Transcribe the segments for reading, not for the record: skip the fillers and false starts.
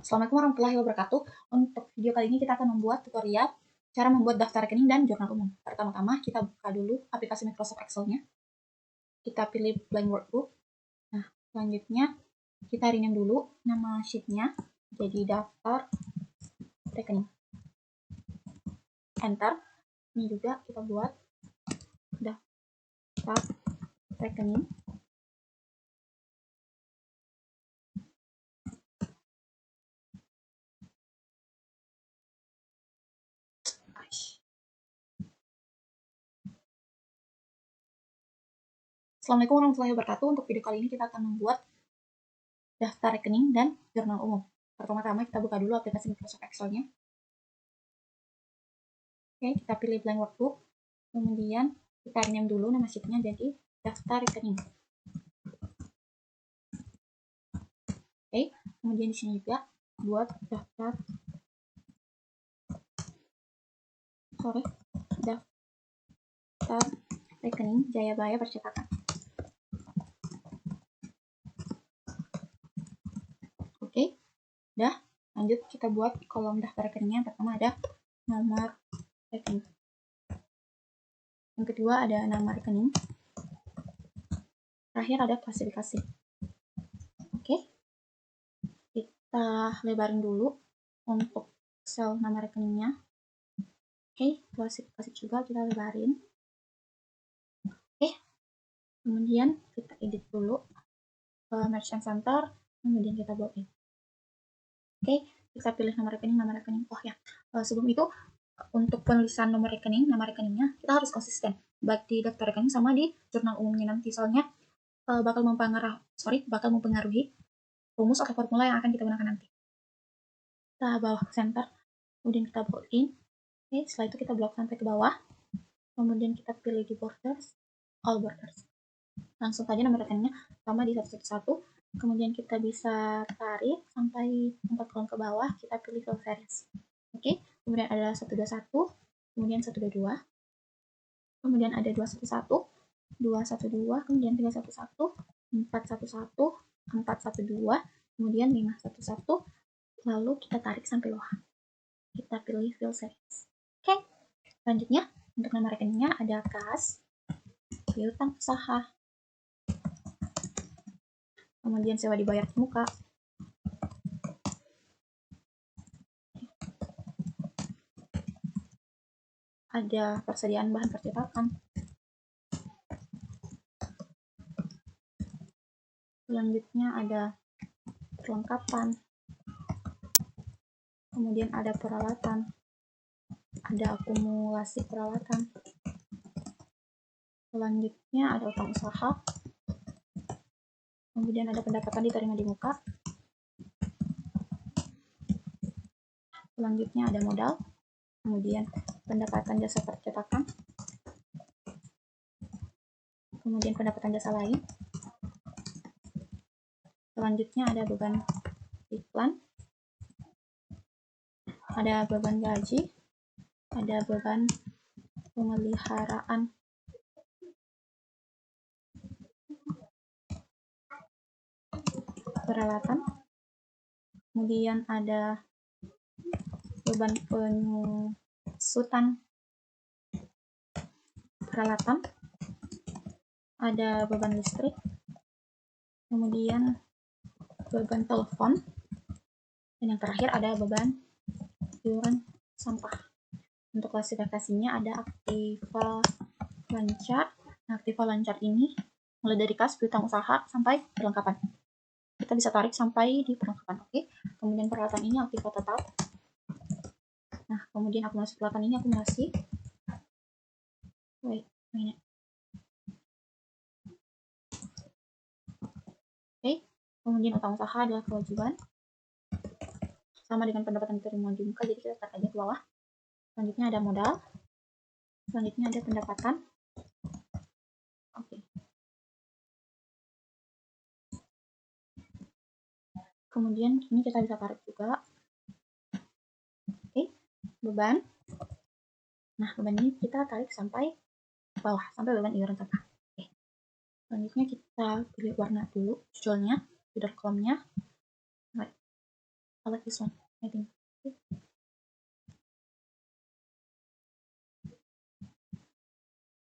Assalamualaikum warahmatullahi wabarakatuh. Untuk video kali ini kita akan membuat tutorial cara membuat daftar rekening dan jurnal umum. Pertama-tama kita buka dulu aplikasi Microsoft Excel-nya. Kita pilih blank workbook. Nah, selanjutnya kita rename dulu nama sheet-nya jadi daftar rekening. Enter. Ini juga kita buat daftar rekening. Assalamualaikum warahmatullahi wabarakatuh. Untuk video kali ini kita akan membuat daftar rekening dan jurnal umum. Pertama-tama kita buka dulu aplikasi Microsoft Excel-nya. Oke, kita pilih blank workbook. Kemudian kita rename dulu nama sheet-nya jadi daftar rekening. Oke, kemudian di sini juga buat daftar rekening Jayabaya Percetakan. Oke, udah. Lanjut kita buat kolom daftar rekeningnya. Pertama ada nomor rekening. Yang kedua ada nama rekening. Terakhir ada klasifikasi. Oke, kita lebarin dulu untuk sel nama rekeningnya. Oke, klasifikasi juga kita lebarin. Oke, kemudian kita edit dulu ke Merge and Center, kemudian kita blocking. Oke, kita pilih nama rekening. Oh ya, sebelum itu untuk penulisan nama rekeningnya kita harus konsisten, baik di daftar rekening sama di jurnal umumnya nanti, soalnya bakal mempengaruhi rumus atau formula yang akan kita gunakan nanti. Kita bawa ke center, kemudian kita blocking. Oke, setelah itu kita blok sampai ke bawah, kemudian kita pilih di borders, all borders. Langsung saja nomor rekeningnya sama di 111, kemudian kita bisa tarik sampai 4 kolom ke bawah, kita pilih fill series. Oke, kemudian ada 121, kemudian 122, kemudian ada 211, 212, kemudian 311, 411, 412, kemudian 511, lalu kita tarik sampai bawah. Kita pilih fill series. Oke, selanjutnya untuk nama rekeningnya ada kas, piutang usaha, kemudian sewa dibayar di muka, ada persediaan bahan percetakan, selanjutnya ada perlengkapan, kemudian ada peralatan, ada akumulasi peralatan, selanjutnya ada utang usaha, kemudian ada pendapatan diterima di muka, selanjutnya ada modal, kemudian pendapatan jasa percetakan, kemudian pendapatan jasa lain, selanjutnya ada beban iklan, ada beban gaji, ada beban pemeliharaan, peralatan, kemudian ada beban penyusutan peralatan, ada beban listrik, kemudian beban telepon, dan yang terakhir ada beban iuran sampah. Untuk klasifikasinya ada aktiva lancar. Nah, aktiva lancar ini mulai dari kas, piutang usaha sampai perlengkapan. Kita bisa tarik sampai di perlengkapan. Oke. Kemudian peralatan ini aktiva tetap. Nah, kemudian akumulasi peralatan ini akumulasi. Oke. Kemudian utang usaha adalah kewajiban. Sama dengan pendapatan diterima di muka, jadi kita tarik aja ke bawah. Selanjutnya ada modal. Selanjutnya ada pendapatan. Oke. Kemudian ini kita bisa tarik juga. Oke, beban. Nah, beban ini kita tarik sampai bawah, sampai beban iuran sampah. Oke. Selanjutnya kita pilih warna dulu, judulnya, judul kolomnya. I like this one, I think. Okay.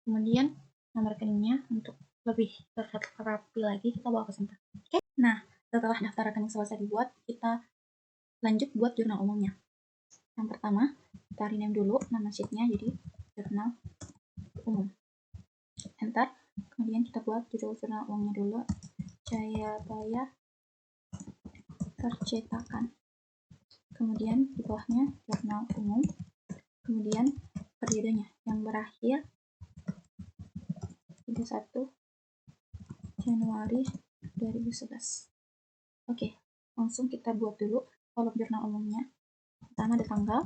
Kemudian nomor rekeningnya untuk lebih rapi lagi kita bawa ke center. Oke. Nah, setelah daftar rekening selesai dibuat, kita lanjut buat jurnal umumnya. Yang pertama, kita rename dulu nama sheetnya jadi jurnal umum. Enter. Kemudian kita buat judul jurnal umumnya dulu, Jayabaya Percetakan. Kemudian di bawahnya jurnal umum. Kemudian periodenya yang berakhir 31 Januari 2011. Oke, langsung kita buat dulu kolom jurnal umumnya. Pertama ada tanggal,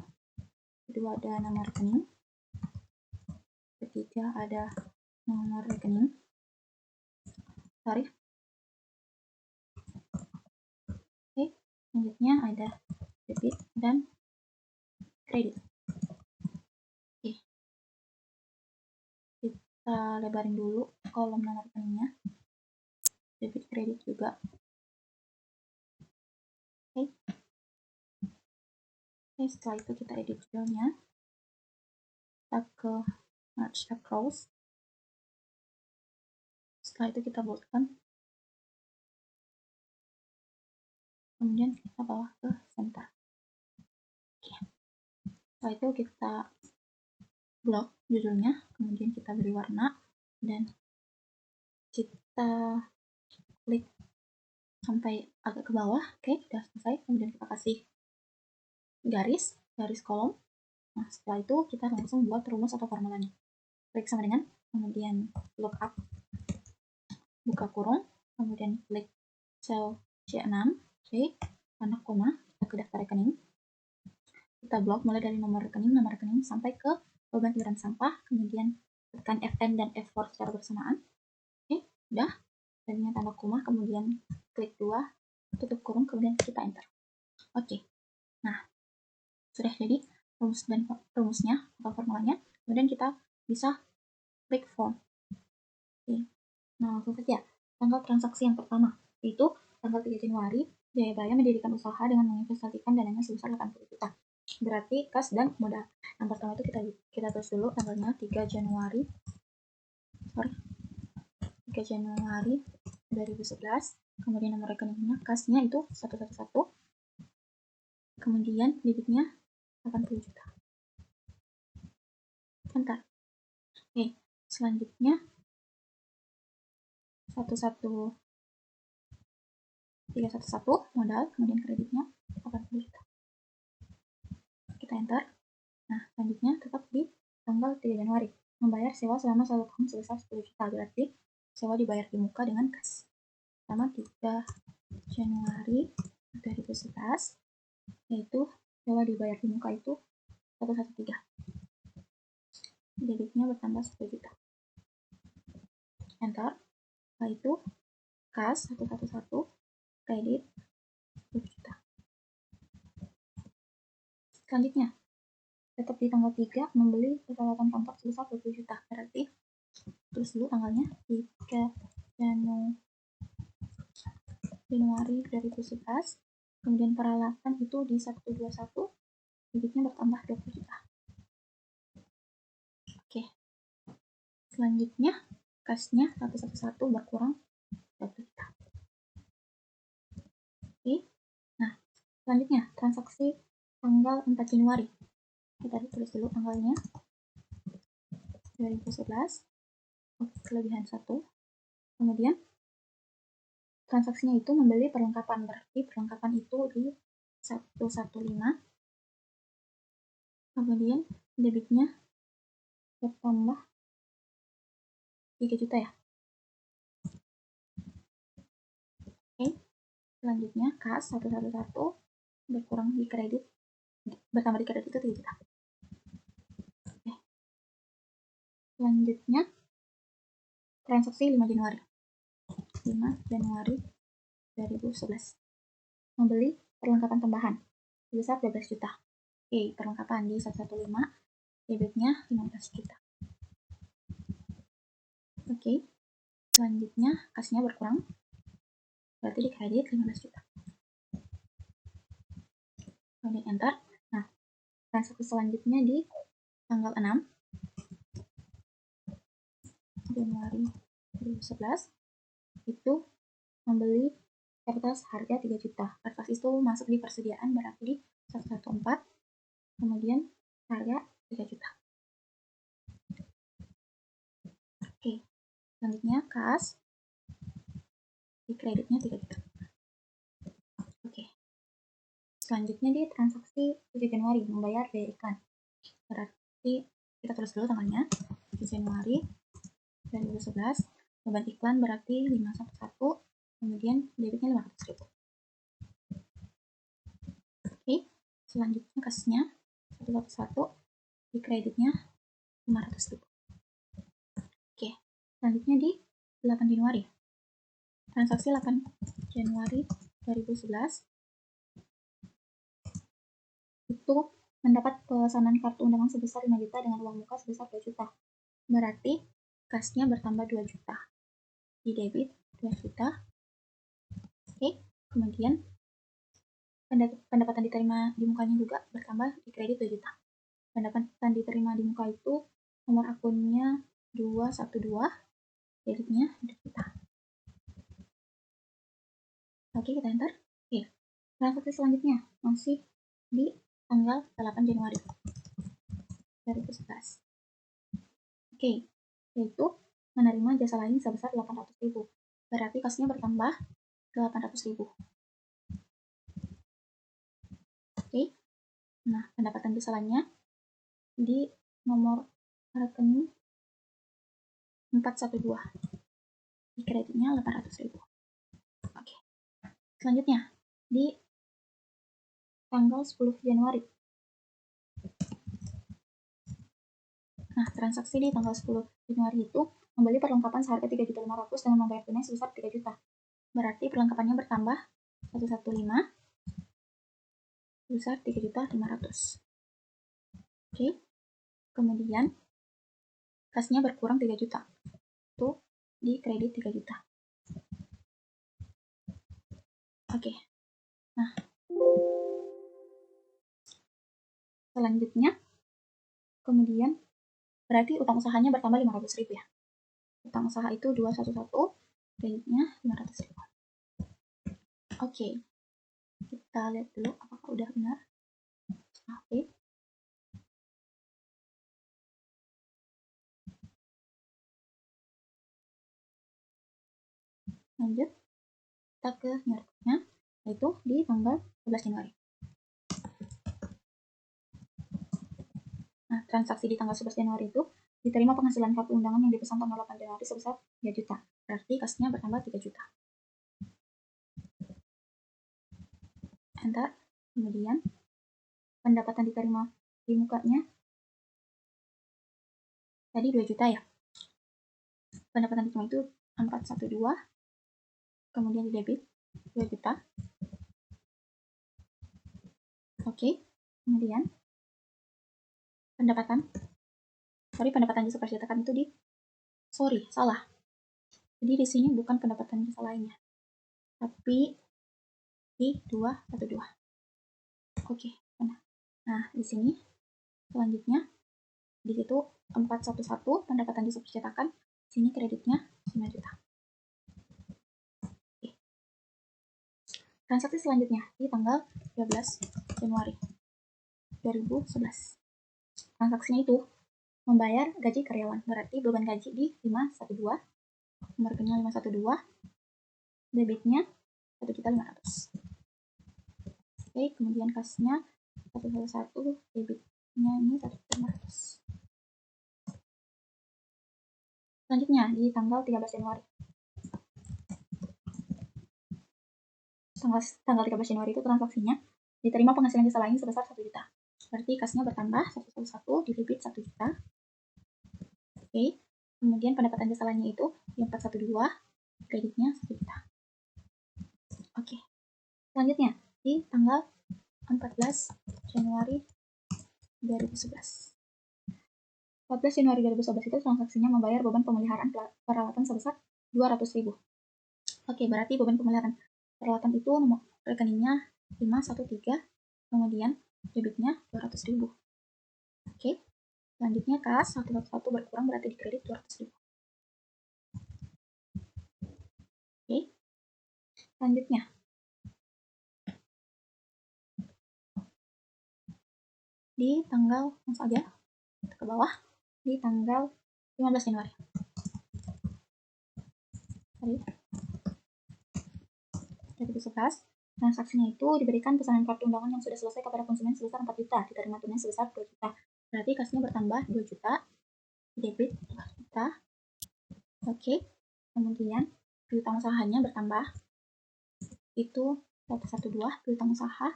kedua ada nama rekening, ketiga ada nomor rekening, tarif. Oke, selanjutnya ada debit dan kredit. Oke, kita lebarin dulu kolom nomor rekeningnya, debit kredit juga. Oke, setelah itu kita edit judulnya, kita ke March Across. Setelah itu kita boldkan, kemudian kita bawa ke center. Oke. Setelah itu kita blok judulnya, kemudian kita beri warna dan kita klik sampai agak ke bawah. Oke, sudah selesai. Kemudian kita kasih garis kolom. Nah, setelah itu kita langsung buat rumus atau formulanya. Klik sama dengan, kemudian lookup, buka kurung, kemudian klik sel C6, oke, tanda koma, kita ke daftar rekening. Kita blok mulai dari nomor rekening sampai ke beban iuran sampah, kemudian tekan Fn dan F4 secara bersamaan. Oke, udah. Tadinya tanda koma, kemudian klik 2, tutup kurung, kemudian kita enter. Oke. Nah, sudah jadi rumusnya atau formulanya. Kemudian kita bisa klik form. Oke. Nah, langsung saja. Tanggal transaksi yang pertama, yaitu tanggal 3 Januari, Jayabaya mendirikan usaha dengan menginvestasikan dananya sebesar 80 juta. Berarti kas dan modal. Yang pertama itu kita tulis dulu tanggalnya 3 Januari 2011. Kemudian nomor rekeningnya, kasnya itu 111, kemudian debitnya 80 juta. Enter. Oke, selanjutnya 311 modal, kemudian kreditnya 80 juta. Kita enter. Nah, selanjutnya tetap di tanggal 3 Januari, membayar sewa selama 1 tahun sebesar 10 juta. Berarti sewa dibayar di muka dengan kas. Pertama 3 Januari 2011, yaitu sewa dibayar di muka itu 113. Debitnya bertambah 10 juta. Enter. Setelah itu kas 111, kredit 10 juta. Selanjutnya tetap di tanggal 3 membeli peralatan kantor sebesar 20 juta. Berarti tulis dulu tanggalnya 3 Januari 2011, kemudian peralatan itu di 121, debitnya bertambah 20 juta. Oke, selanjutnya kasnya 111 berkurang 20 juta. Oke, nah selanjutnya transaksi tanggal 4 Januari, kita tulis dulu tanggalnya 2011, kelebihan 1, kemudian transaksinya itu membeli perlengkapan, berarti perlengkapan itu di 115, kemudian debitnya bertambah 3 juta ya. Oke, selanjutnya kas 111 berkurang di kredit, bertambah di kredit itu 3 juta. Oke, selanjutnya transaksi 5 Januari 2011, membeli perlengkapan tambahan sebesar 12 juta. Oke, perlengkapan di 115, debitnya 15 juta. Oke, selanjutnya kasnya berkurang, berarti di kredit 15 juta. kemudian enter. Nah, transaksi selanjutnya di tanggal 6 Januari 2011 itu membeli kertas harga 3 juta. Kertas itu masuk di persediaan berarti di 114, kemudian harga 3 juta. Oke, selanjutnya kas di kreditnya 3 juta. Oke, selanjutnya di transaksi 7 Januari membayar biaya iklan. Berarti kita tulis dulu tanggalnya 7 Januari 2011, beban iklan berarti 511, kemudian debitnya 500.000. Oke, selanjutnya kasnya 111, di kreditnya 500.000. Oke, selanjutnya di 8 Januari. Transaksi 8 Januari 2011 itu mendapat pesanan kartu undangan sebesar 5 juta dengan uang muka sebesar 2 juta. Berarti kasnya bertambah 2 juta. Di debit 2 juta. Oke, kemudian pendapatan diterima di mukanya juga bertambah di kredit 2 juta. Pendapatan diterima di muka itu nomor akunnya 212, debitnya 2 juta. Oke, kita enter. Oke, transaksi selanjutnya masih di tanggal 8 Januari 2011. Oke, yaitu menerima jasa lain sebesar 800.000. Berarti kasnya bertambah 800.000. Oke, nah pendapatan jasa lainnya di nomor rekening 412. Di kreditnya 800.000. Oke, selanjutnya di tanggal 10 Januari. Nah, transaksi di tanggal 10 Januari itu membeli perlengkapan seharga 3.500.000 dengan membayar tunai sebesar 3 juta. Berarti perlengkapannya bertambah 115 sebesar 3.500.000. Oke, kemudian kasnya berkurang 3 juta. Itu di kredit 3 juta. Oke, nah selanjutnya kemudian berarti utang usahanya bertambah 500.000 ya. Utang usaha itu 211, kreditnya 500.000. Oke, kita lihat dulu apakah udah benar. Oke. Lanjut, kita ke nyeruknya, yaitu di tanggal 11 Januari. Nah, transaksi di tanggal 11 Januari itu diterima penghasilan kartu undangan yang dipesan tanggal 8 Januari sebesar 3 juta. Berarti kasnya bertambah 3 juta. Enter. Kemudian pendapatan diterima di mukanya tadi 2 juta ya. Pendapatan diterima itu 412, kemudian di debit 2 juta. Oke, kemudian pendapatan jasa percetakan itu salah. Jadi di sini bukan pendapatan jasa lainnya, tapi di 212. Oke, nah di sini selanjutnya di situ 411 pendapatan jasa percetakan, sini kreditnya 5 juta. Oke. Transaksi selanjutnya di tanggal 13 Januari 2011. Transaksinya itu membayar gaji karyawan, berarti beban gaji di 512, nomor rekeningnya 512, debitnya 1.500.000. Oke, kemudian kasnya 111, debitnya ini 1.500.000. Selanjutnya di tanggal 13 Januari. Tanggal 13 Januari itu transaksinya diterima penghasilan jasa lain sebesar 1 juta. Berarti kasnya bertambah 111, di debit 1 juta. Oke, kemudian pendapatan jasa lainnya itu di 412, kreditnya 1 juta. Oke, selanjutnya di tanggal 14 Januari 2011. 14 Januari 2011 itu transaksinya membayar beban pemeliharaan peralatan sebesar 200.000. Oke, berarti beban pemeliharaan peralatan itu nomor rekeningnya 513, kemudian debitnya 200.000. Oke, selanjutnya kas 111 berkurang berarti di kredit 200.000. Oke, selanjutnya di tanggal langsung aja ke bawah, di tanggal 15 Januari. 2011, transaksinya itu diberikan pesanan kartu undangan yang sudah selesai kepada konsumen sebesar 4 juta, diterima tunai sebesar 2 juta. Berarti kasnya bertambah 2 juta, debit 4 juta. Oke, kemudian piutang usahanya bertambah, itu 112 piutang usaha,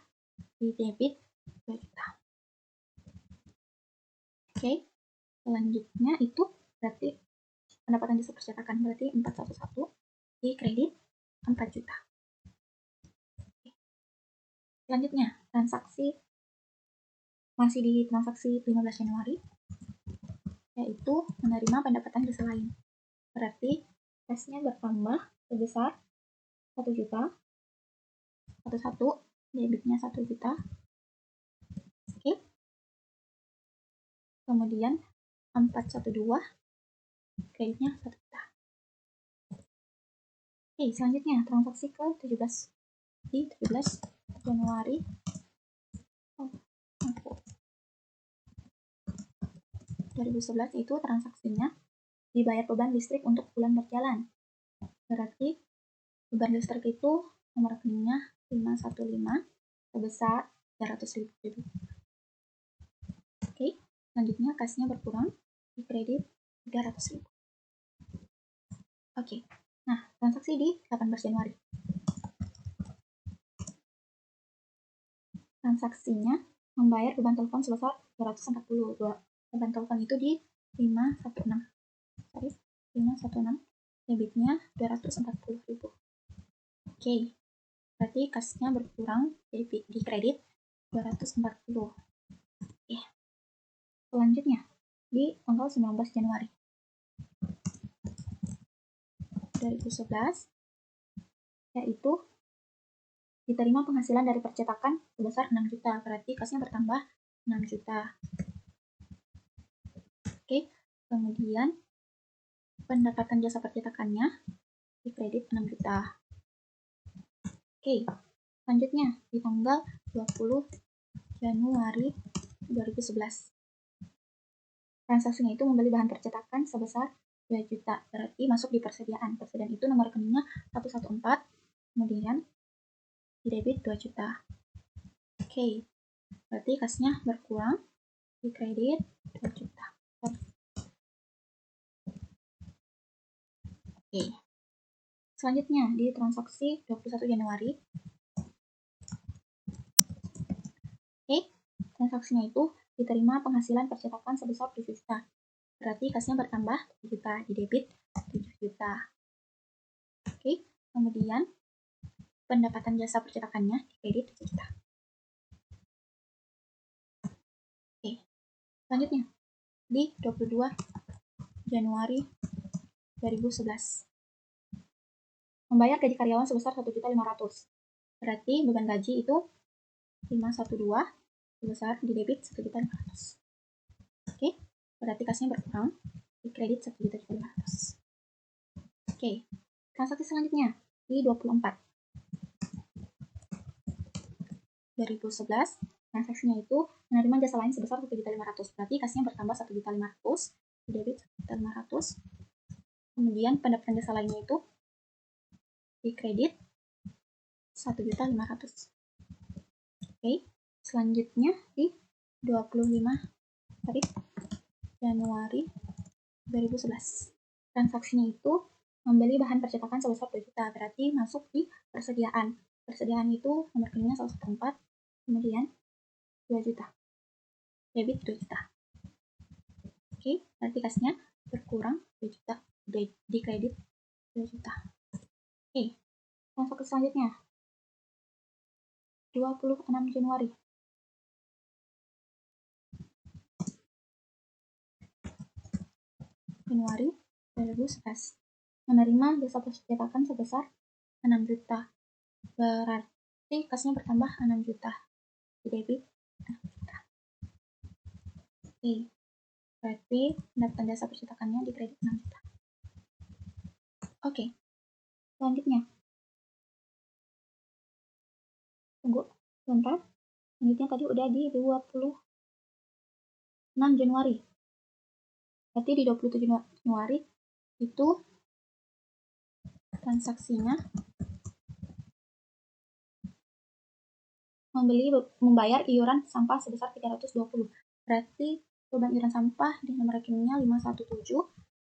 di debit 2 juta. Oke, selanjutnya itu berarti pendapatan jasa percetakan, berarti 411 di kredit 4 juta. Selanjutnya, transaksi masih di transaksi 15 Januari, yaitu menerima pendapatan jasa lain. Berarti kasnya bertambah sebesar 1 juta, 11, debitnya 1 juta. Oke. Kemudian 412, kreditnya 1 juta. Oke, selanjutnya transaksi ke 17. Di 17 Januari 2011 itu transaksinya dibayar beban listrik untuk bulan berjalan. Berarti beban listrik itu nomor rekeningnya 515 sebesar 300.000. Oke, selanjutnya kasnya berkurang di kredit 300.000. Oke, nah transaksi di 18 Januari. Transaksinya membayar beban telepon sebesar 240. Beban telepon itu di 516. Debitnya 240.000. Oke, berarti kasnya berkurang di kredit 240. Oke. Selanjutnya di tanggal 19 Januari 2011, yaitu diterima penghasilan dari percetakan sebesar 6 juta, berarti kasnya bertambah 6 juta. Oke, kemudian pendapatan jasa percetakannya di kredit 6 juta. Oke, selanjutnya di tanggal 20 Januari 2011. Transaksinya itu membeli bahan percetakan sebesar 2 juta, berarti masuk di persediaan. Persediaan itu nomor rekeningnya 114, kemudian di debit 2 juta. Oke, berarti kasnya berkurang di kredit 2 juta. Oke. Selanjutnya di transaksi 21 Januari. Oke, transaksinya itu diterima penghasilan percetakan sebesar 7 juta. Berarti kasnya bertambah 7 juta, di debit 7 juta. Oke, kemudian pendapatan jasa percetakannya di kredit 7 juta. Oke, selanjutnya di 22 Januari 2011. Membayar gaji karyawan sebesar 1.500.000. Berarti beban gaji itu 512 sebesar di debit 1.500.000. Oke, berarti kasnya berkurang di kredit 1.500.000. Oke, transaksi selanjutnya di 24 2011, transaksinya itu menerima jasa lain sebesar 1.500.000. Berarti kasnya bertambah 1.500.000 di debit 1.500. Kemudian pendapatan jasa lainnya itu di kredit 1.500.000. Oke, selanjutnya di 25 Januari 2011. Transaksinya itu membeli bahan percetakan sebesar 2 juta, berarti masuk di persediaan. Persediaan itu nomor rekeningnya 114, kemudian 2 juta. Debit 2 juta. Oke, berarti kasnya berkurang 2 juta, di kredit 2 juta. Oke, transaksi selanjutnya 26 Januari. Januari 2011. Menerima jasa percetakan sebesar 6 juta. Berarti kasnya bertambah 6 juta. di debit 6 juta. Oke, berarti pendapatan jasa percetakannya di kredit 6 juta. Oke, selanjutnya. Tunggu, bentar. Selanjutnya tadi udah di 26 Januari. Berarti di 27 Januari itu transaksinya membayar iuran sampah sebesar 320. Berarti beban iuran sampah di nomor rekeningnya 517,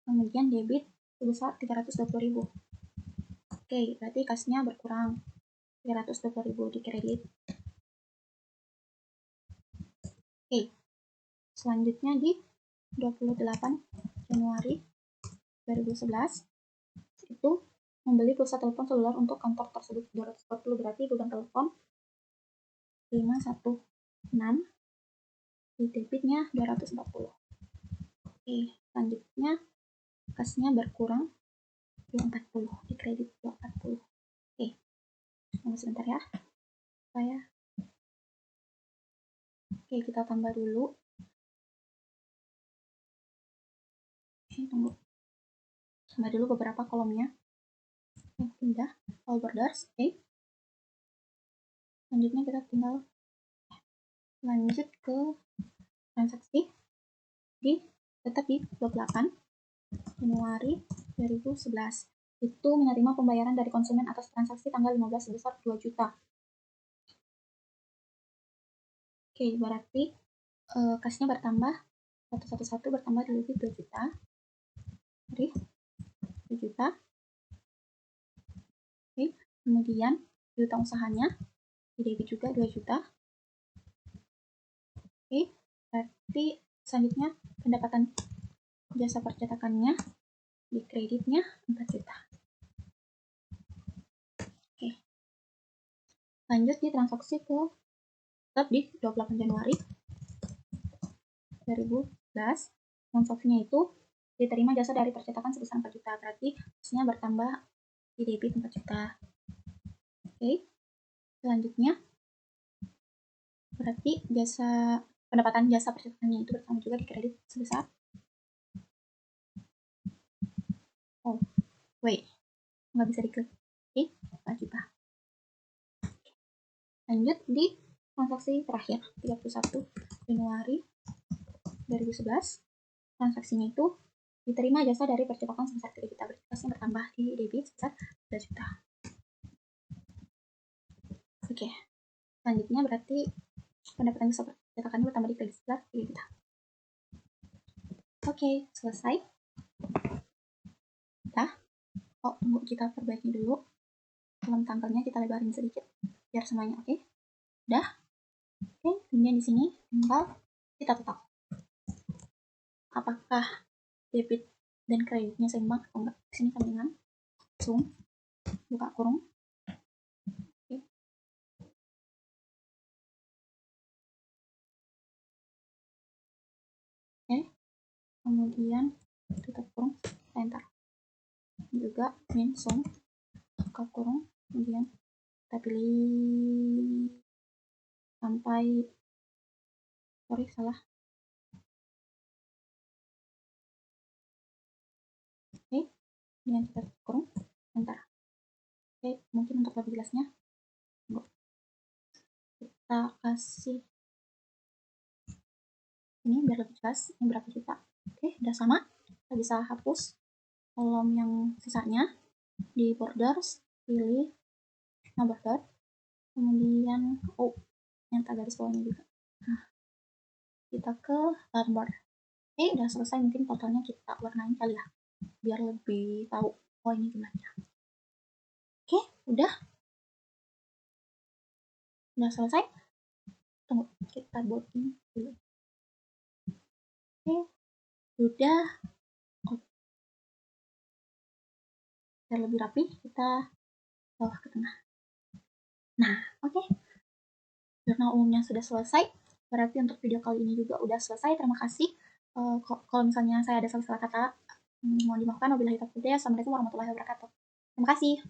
kemudian debit sebesar 320.000. Oke, berarti kasnya berkurang 320.000 di kredit. Oke, selanjutnya di 28 Januari 2011 itu membeli pulsa telepon seluler untuk kantor tersebut 240, berarti beban telepon 516, di debitnya 240. Oke, selanjutnya kasnya berkurang 240, di kredit 240. Oke, tunggu sebentar ya. Oke, kita tambah dulu. Oke, tunggu. Tambah dulu beberapa kolomnya. Udah, all borders. Oke. Selanjutnya kita tinggal lanjut ke transaksi tetap di 28 Januari 2011. Itu menerima pembayaran dari konsumen atas transaksi tanggal 15 sebesar 2 juta. Oke, berarti kasnya bertambah 111 bertambah di debit 2 juta. Dari 2 juta. Oke, kemudian di utang usahanya di debit juga 2 juta. Oke, berarti selanjutnya pendapatan jasa percetakannya di kreditnya 4 juta. Oke, lanjut di transaksi ke tetap di 28 Januari 2011. Transaksinya itu diterima jasa dari percetakan sebesar 4 juta, berarti kasnya bertambah di debit 4 juta. Oke, selanjutnya berarti pendapatan jasa percetakannya itu bertambah juga di kredit sebesar nggak bisa diklik. Oke, 4 juta. Lanjut di transaksi terakhir 31 Januari 2011. Transaksinya itu diterima jasa dari percetakan sebesar 3 juta, berarti kasnya bertambah di debit sebesar 3 juta. Oke, selanjutnya berarti pendapatan jasa percetakannya bertambah di kredit sebesar 3 juta. Oke, selesai. Udah. Oh, tunggu, kita perbaiki dulu. Kolom tanggalnya kita lebarin sedikit biar semuanya oke. Udah. Oke, kemudian di sini tinggal kita tetap apakah debit dan kreditnya seimbang atau enggak. Di sini sampingan zoom, buka kurung. Oke. Oke, kemudian tutup kurung, enter. Juga min zoom, buka kurung, kemudian kita pilih sampai salah. Oke, kemudian kita tutup kurung, enter. Oke, mungkin untuk lebih jelasnya kita kasih ini biar lebih jelas ini berapa juta. Oke, udah sama. Kita bisa hapus kolom yang sisanya. Di borders pilih border, kemudian yang garis bawahnya juga. Nah, kita ke bar. Oke, udah selesai. Mungkin totalnya kita warnain kali ya biar lebih tahu ini jumlahnya. Oke, udah selesai. Tunggu, kita buatin dulu. Oke, udah. Biar lebih rapi, kita bawah ke tengah. Nah, oke. Jurnal umumnya sudah selesai. Berarti untuk video kali ini juga udah selesai. Terima kasih. Kalau misalnya saya ada salah kata, mohon dimaafkan. Wabillahi taufiq hidayah. Assalamualaikum warahmatullahi wabarakatuh. Terima kasih.